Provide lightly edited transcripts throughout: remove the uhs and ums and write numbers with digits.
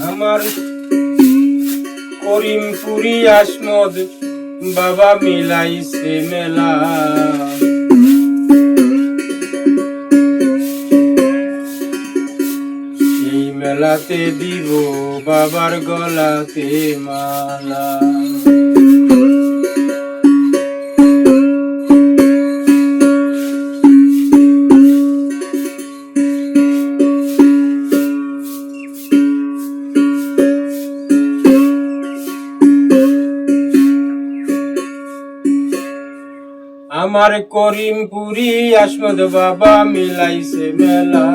আমার করিমপুরি আসমদ বাবা মিলাইছে মেলা। এই মেলাতে দিব বাবার গলাতে মালা। আমার করিমপুরি আসমদ বাবা মিলাইছে মেলা।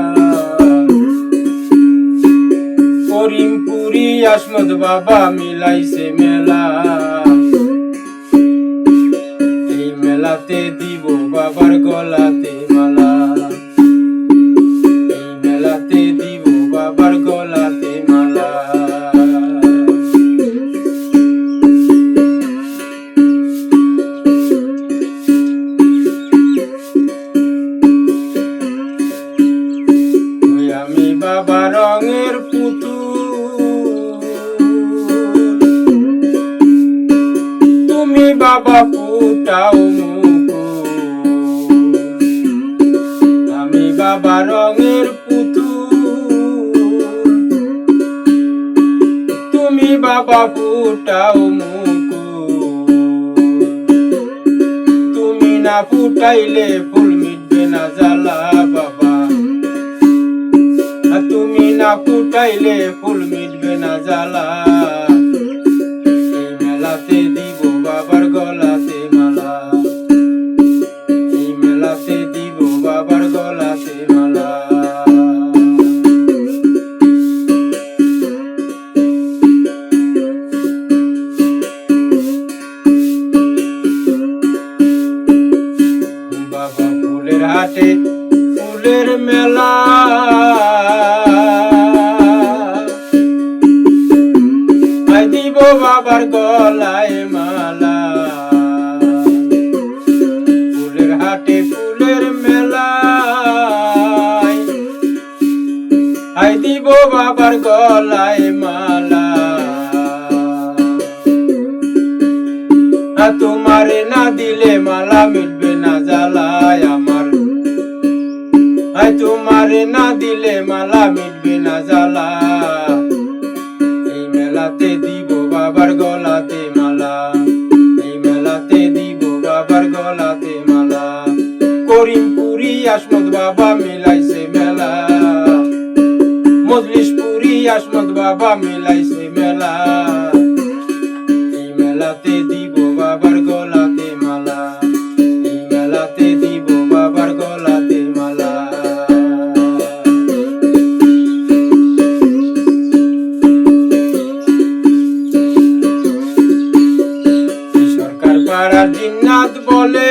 করিমপুরি আসমদ বাবা মিলাইছে মেলা। এই মেলাতে দিব বাবার গলাতে মালা। এই মেলাতে দিব বাবার গলাতে মালা। আমি বাবা রঙের পুতুল, তুমি বাবা ফুটাও মুকুল। আমি বাবা রঙের পুতুল, তুমি বাবা ফুটাও মুকুল। তুমি না ফুটাইলে ফুল মিটবে না জ্বালা বাবা। তুমি না ফুটাইলে ফুল মিটবে না জ্বালা। এই মেলাতে দিব বাবার গলাতে মালা। এই মেলাতে দিব বাবার গলাতে মালা। বাবা ফুলের হাটে ফুলের মেলা। দিব বাবার গলায় মালা। ফুলের হাটে ফুলের মেলায় দিব বাবার গলায় মালা। তোমারে না দিলে মালা মিটবে না জ্বালায় আমার। তোমারে না দিলে মালা মিটবে না জ্বালা। এই মেলাতে দিব বাবার গলাতে মালা। এই মেলাতে দিব বাবার গলাতে মালা। করিমপুরি আসমদ বাবা মিলাইছে মেলা। মজলিশপুরি আসমদ বাবা মিলাইছে মেলা। এই মেলাতে দিব বাবার গলাতে মালা। এই মেলাতে দিব বাবার গলাতে মালা। পাড়ার জিন্নাত বলে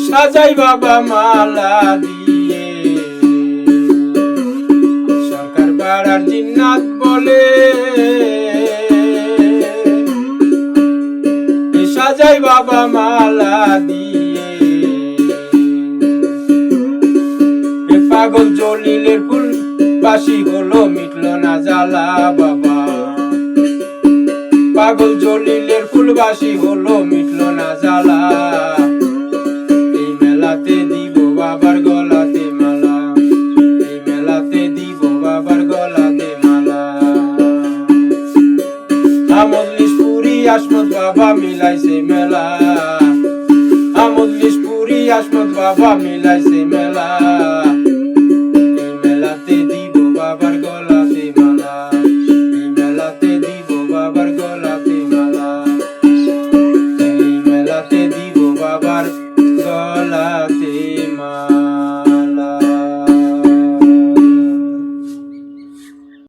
সাজাই বাবা মালা দিয়ে। সরকার পাড়ার জিন্নাত বলে সাজাই বাবা মালা দিয়ে। পাগল জলিলের ফুল বাসি হলো মিটল না জ্বালা বাবা। পাগল জলিলের ফুলবাসি হলো মিটল না জ্বালা। এই মেলাতে দিব বাবার গলাতে মালা। এই মেলাতে দিব বাবার গলাতে মালা। মজলিশপুরি আসমদ বাবা মিলাইছে মেলা। মজলিশপুরি আসমদ বাবা মিলাইছে মেলা।